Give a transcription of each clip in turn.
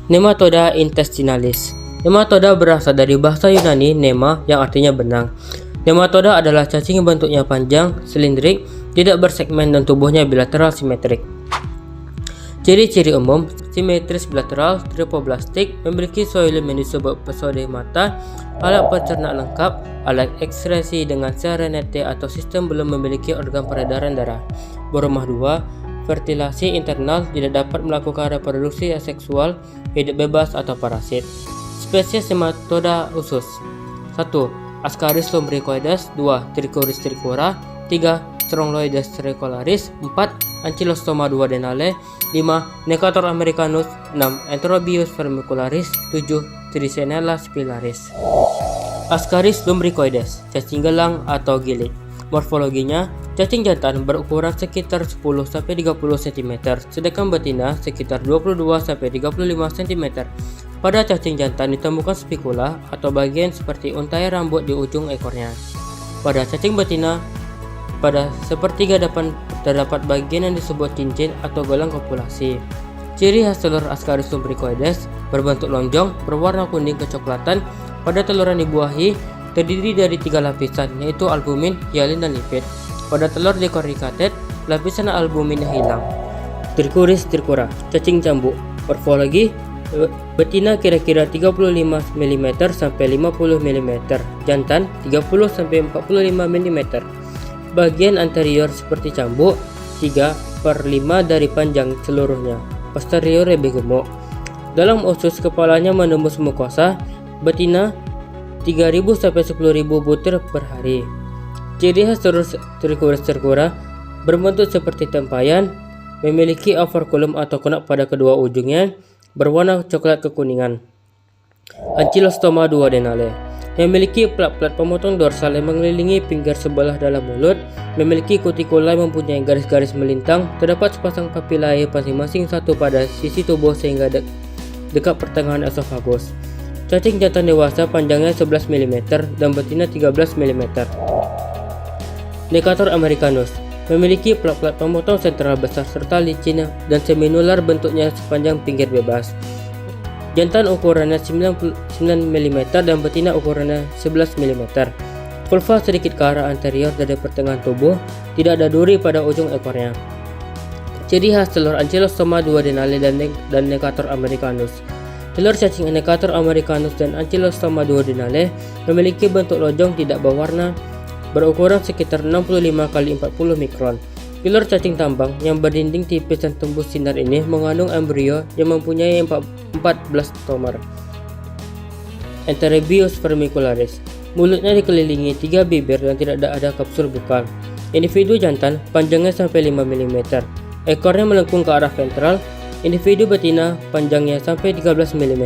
Nematoda intestinalis. Nematoda berasal dari bahasa Yunani nema yang artinya benang. Nematoda adalah cacing yang bentuknya panjang, silindrik, tidak bersegmen dan tubuhnya bilateral simetrik. Ciri-ciri umum: simetris bilateral, tripoblastik, memiliki soilum yang disebut pseudemata, alat pencerna lengkap, alat ekskresi dengan serenity atau sistem belum memiliki organ peredaran darah. Berumah dua, fertilasi internal, tidak dapat melakukan reproduksi aseksual, hidup bebas atau parasit. Spesies nematoda usus: 1. Ascaris lumbricoides, 2. Trichuris trichura, 3. Strongyloides tricolaris, 4. Ankylostoma duodenale, 5. Necator americanus, 6. Enterobius vermicularis, 7. Trichinella spilaris. Ascaris lumbricoides, cacing gelang atau gilik. Morfologinya: cacing jantan berukuran sekitar 10-30 cm, sedangkan betina sekitar 22-35 cm. Pada cacing jantan ditemukan spikula atau bagian seperti untai rambut di ujung ekornya. Pada cacing betina, pada sepertiga depan terdapat bagian yang disebut cincin atau gelang kopulasi. Ciri khas telur Ascaris lumbricoides: berbentuk lonjong, berwarna kuning kecoklatan. Pada telur yang dibuahi terdiri dari 3 lapisan, yaitu albumin, hyalin, dan lipid. Pada telur decorticated, lapisan albuminnya hilang. Trichuris trichura, cacing cambuk. Morfologi: betina kira-kira 35 mm sampai 50 mm, jantan 30 sampai 45 mm. Bagian anterior seperti cambuk, 3/5 dari panjang seluruhnya. Posterior lebih gemuk. Dalam usus kepalanya menembus mukosa. Betina 3.000 sampai 10.000 butir per hari. Ciri khas Trichuris trichura: berbentuk seperti tempayan, memiliki operculum atau kenak pada kedua ujungnya, berwarna coklat kekuningan. Ankylostoma duodenale, memiliki plat-plat pemotong dorsal yang mengelilingi pinggir sebelah dalam mulut, memiliki kutikula yang mempunyai garis-garis melintang, terdapat sepasang papilae masing-masing satu pada sisi tubuh sehingga dekat pertengahan esofagus. Cacing jantan dewasa panjangnya 11 mm dan betina 13 mm. Necator americanus, memiliki plat-plat pemotong sentral besar serta licin dan seminular, bentuknya sepanjang pinggir bebas. Jantan ukurannya 9 mm dan betina ukurannya 11 mm. Vulva sedikit ke arah anterior dari pertengahan tubuh, tidak ada duri pada ujung ekornya. Ciri khas telur Ankylostoma duodenale dan Necator americanus. Telur cacing Necator americanus dan Ankylostoma duodenale memiliki bentuk lonjong tidak berwarna, berukuran sekitar 65 x 40 mikron. Telur cacing tambang yang berdinding tipis dan tembus sinar ini mengandung embrio yang mempunyai 14 tomer. Enterobius vermicularis, mulutnya dikelilingi 3 bibir dan tidak ada kapsul bukal. Individu jantan panjangnya sampai 5 mm, ekornya melengkung ke arah ventral. Individu betina panjangnya sampai 13 mm,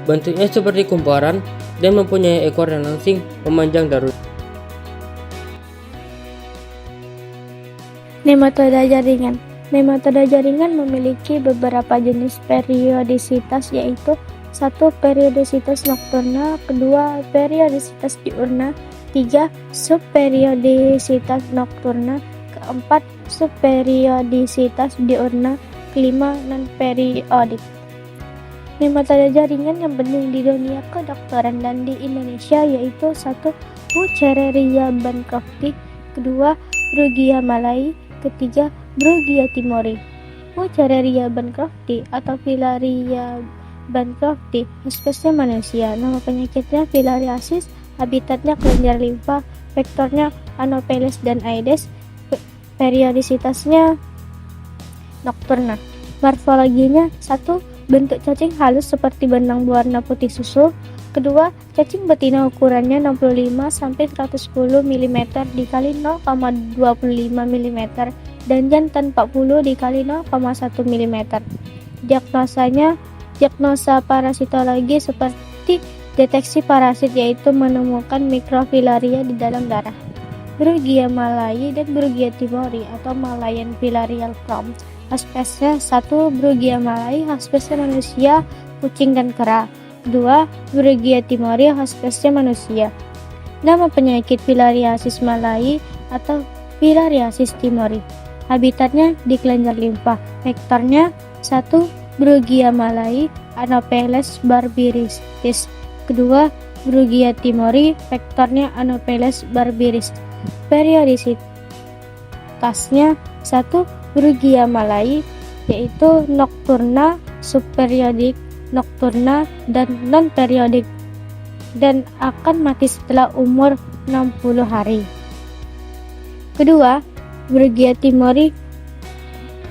bentuknya seperti kumparan dan mempunyai ekor yang langsing memanjang dari. Nematoda jaringan. Nematoda jaringan memiliki beberapa jenis periodisitas, yaitu 1. Periodisitas nocturna, 2. Periodisitas diurna, 3. Subperiodisitas nocturna, 4. Subperiodisitas diurna, 5. Non-periodik. Nematoda jaringan yang penting di dunia kedokteran dan di Indonesia yaitu 1. Wuchereria bancrofti, 2. Brugia malai, 3. Brugia timori. Wuchereria bancrofti atau Filaria bancrofti, spesiesnya manusia. Nama penyakitnya filariasis, habitatnya kelenjar limfa, vektornya Anopheles dan Aedes, periodisitasnya nocturna. Morfologinya: 1. Bentuk cacing halus seperti benang berwarna putih susu. 2. Cacing betina ukurannya 65 sampai 110 mm dikali 0,25 mm dan jantan 40 dikali 0,1 mm. Diagnosa parasitologi seperti deteksi parasit, yaitu menemukan mikrofilaria di dalam darah. Brugia malai dan Brugia timori atau Malayan filarial worm. Spesiesnya: 1. Brugia malai, spesiesnya manusia, kucing dan kera. 2. Brugia timori, spesiesnya manusia. Nama penyakit filariasis malai atau Filariasis timori. Habitatnya di kelenjar limfa. Vektornya: 1. Brugia malai, Anopheles barbaristis. Kedua, Brugia timori, vektornya Anopheles barbaristis. Periodisitasnya 1. Brugia malai, yaitu nocturna, subperiodik, nocturna, dan non-periodik, dan akan mati setelah umur 60 hari. Kedua, Brugia timori,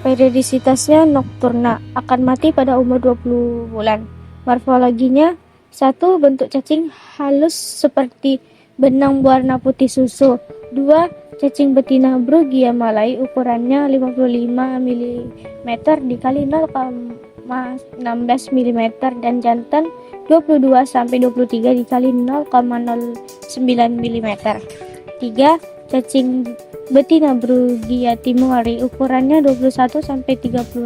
periodisitasnya nocturna, akan mati pada umur 20 bulan. Morfologinya 1. Bentuk cacing halus seperti benang berwarna putih susu. 2. Cacing betina Brugia malai, ukurannya 55 mm dikali 0,16 mm dan jantan 22-23 dikali 0,09 mm. 3. Cacing betina Brugia timori, ukurannya 21-39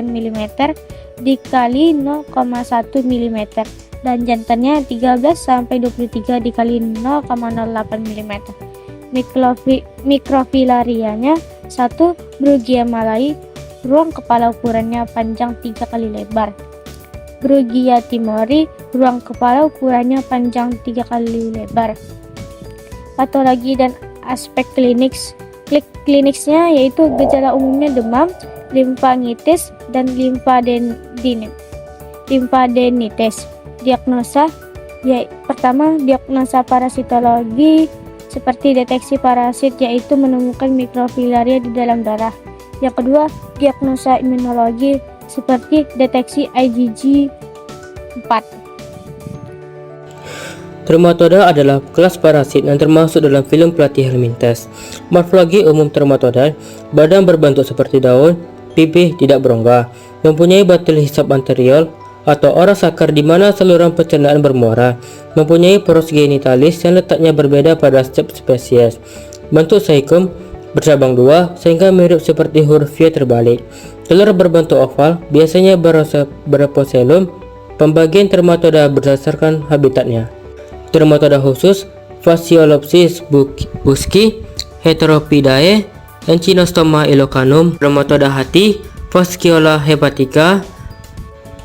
mm dikali 0,1 mm dan jantannya 13-23 dikali 0,08 mm. Mikrofilarianya 1. Brugia malai, ruang kepala ukurannya panjang 3 kali lebar. Brugia timori, ruang kepala ukurannya panjang 3 kali lebar. Patologi dan aspek klinisnya yaitu gejala umumnya demam, limfangitis, dan limfadenitis. Diagnosa pertama, diagnosa parasitologi seperti deteksi parasit, yaitu menemukan mikrofilaria di dalam darah. Yang kedua, diagnosa imunologi seperti deteksi IgG 4. Trematoda adalah kelas parasit yang termasuk dalam film Pelatih Helminthes. Morfologi umum trematoda: badan berbentuk seperti daun, pipih tidak berongga, mempunyai batil hisap anterior atau oral sakar di mana saluran pencernaan bermuara, mempunyai poros genitalis yang letaknya berbeda pada setiap spesies. Bentuk saikum bercabang dua sehingga mirip seperti huruf Y terbalik. Telur berbentuk oval, biasanya beroposelum. Pembagian trematoda berdasarkan habitatnya. Trematoda khusus: Phaseolopsis buski, Heteropidae, Enchinostoma elocanum. Trematoda hati: Fasciola hepatica,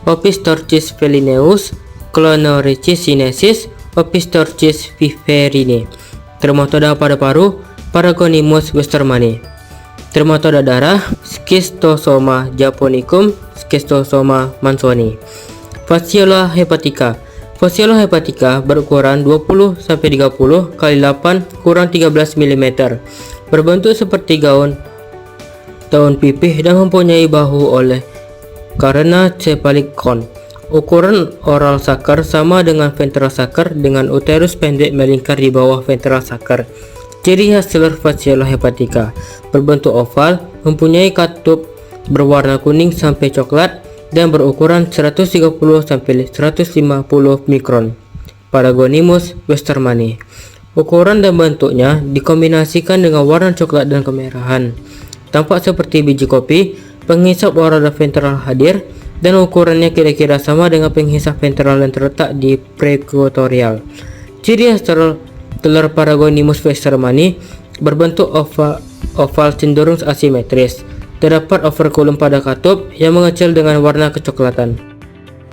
Opistorchis felineus, Clonorhizis sinensis, Opistorchis viverine. Trematoda pada paru: Paragonimus westermani. Trematoda darah: Schistosoma japonicum, Schistosoma mansoni. Fasciola hepatica: Fasciola hepatica berukuran 20-30 x 8 kurang 13 mm, berbentuk seperti daun pipih dan mempunyai bahu oleh karena cephalic cone. Ukuran oral sakar sama dengan ventral sakar dengan uterus pendek melingkar di bawah ventral sakar. Ciri khas telur Fasciola hepatica: berbentuk oval, mempunyai katup berwarna kuning sampai coklat dan berukuran 130-150 mikron. Paragonimus westermani. Ukuran dan bentuknya dikombinasikan dengan warna coklat dan kemerahan. Tampak seperti biji kopi. Penghisap oral dan ventral hadir dan ukurannya kira-kira sama dengan penghisap ventral yang terletak di preekuatorial. Ciri khas telur Paragonimus westermani: berbentuk oval cenderung asimetris. Terdapat operculum pada katup yang mengecil dengan warna kecoklatan.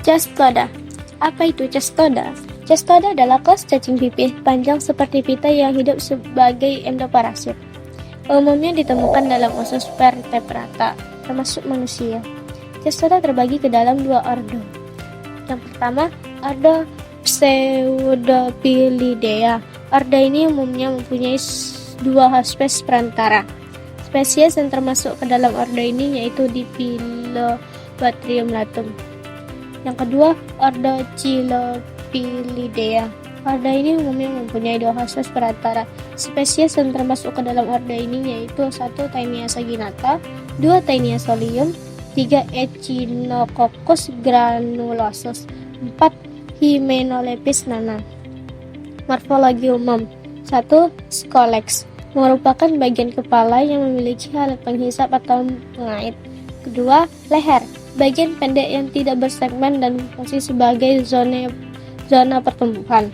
Cestoda. Apa itu cestoda? Cestoda adalah kelas cacing pipih panjang seperti pita yang hidup sebagai endoparasit. Umumnya ditemukan dalam usus vertebrata, termasuk manusia. Cestoda terbagi ke dalam dua ordo. Yang pertama, ordo Pseudophilidea. Ordo ini umumnya mempunyai dua spesies perantara. Spesies yang termasuk ke dalam ordo ini yaitu Diphylobatrium latum. Yang kedua, ordo Chilophilidea. Ordo ini umumnya mempunyai dua spesies perantara. Spesies yang termasuk ke dalam ordo ini yaitu 1. Taenia saginata, 2. Taenia solium, 3. Echinococcus granulosus, 4. Hymenopus nana. Morfologi umum: 1. Scolex, merupakan bagian kepala yang memiliki alat penghisap atau pengait. Kedua, leher, bagian pendek yang tidak bersegmen dan berfungsi sebagai zona pertumbuhan.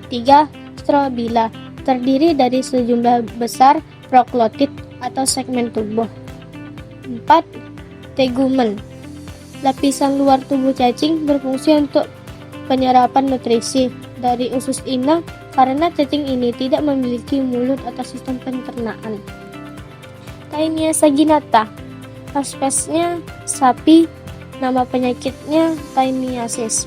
3. Strobila, terdiri dari sejumlah besar proglotid atau segmen tubuh. 4. Tegumen, Lapisan luar tubuh cacing berfungsi untuk penyerapan nutrisi dari usus inang karena cacing ini tidak memiliki mulut atau sistem pencernaan. Taenia saginata, spesiesnya sapi, nama penyakitnya Taeniasis.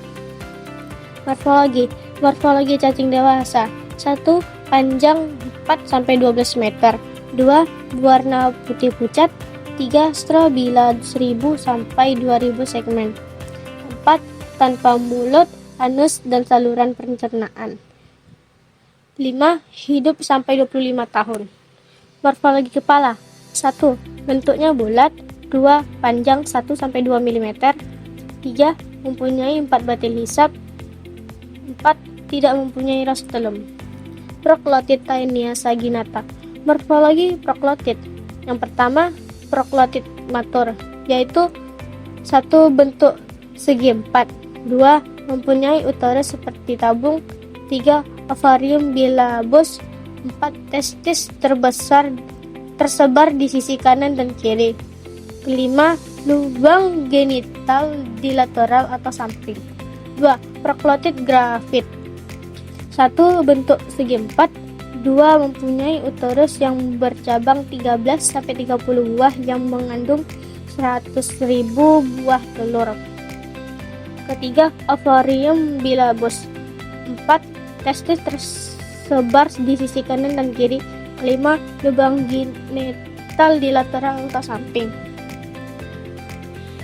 Morfologi cacing dewasa. 1. Panjang 4-12 meter. 2. Berwarna putih pucat. 3. Strobila 1000-2000 segmen. 4. Tanpa mulut, anus, dan saluran pencernaan. 5. Hidup sampai 25 tahun. Morfologi kepala. 1. Bentuknya bulat. 2. Panjang 1-2 mm. 3. Mempunyai 4 batil hisap. 4. Tidak mempunyai rostrum. Proglotid Taenia saginata. Morfologi proglotid. Yang pertama, proglotid matur, yaitu 1. Bentuk segi 4. 2. Mempunyai uterus seperti tabung. 3. Ovarium bilobus. 4. Testis tersebar di sisi kanan dan kiri. 5. Lubang genital di lateral atau samping. 2. Proglotid gravid. 1. Bentuk segi 4. 2. Mempunyai uterus yang bercabang 13-30 buah yang mengandung 100.000 buah telur. Ketiga, ovarium bilobus. 4. Testis tersebar di sisi kanan dan kiri. 5. Lubang genital di lateral atau samping.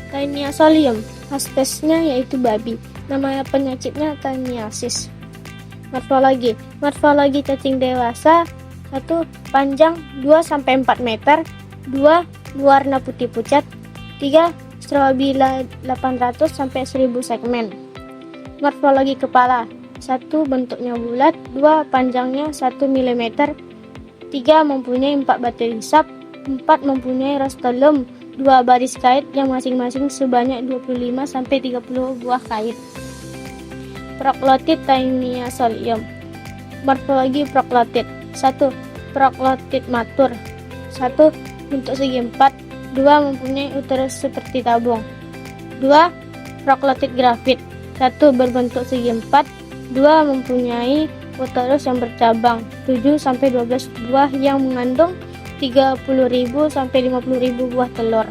Taenia solium, spesiesnya yaitu babi. Nama penyakitnya Taeniasis. Morfologi cacing dewasa. 1. Panjang 2-4 meter. 2. Berwarna putih pucat. 3. Strobila 800-1000 segmen. Morfologi kepala. 1. Bentuknya bulat. 2. Panjangnya 1 mm. 3. Mempunyai 4 batil hisap. 4. Mempunyai rostrum 2 baris kait yang masing-masing sebanyak 25-30 buah kait. Proglotid Taenia solium. Morfologi proglotid. 1. Proglotid matur. 1. Bentuk segi 4. 2. Mempunyai uterus seperti tabung. 2. Proglotid gravid. 1. Berbentuk segi 4. 2. Mempunyai uterus yang bercabang 7-12 buah yang mengandung 30.000-50.000 buah telur.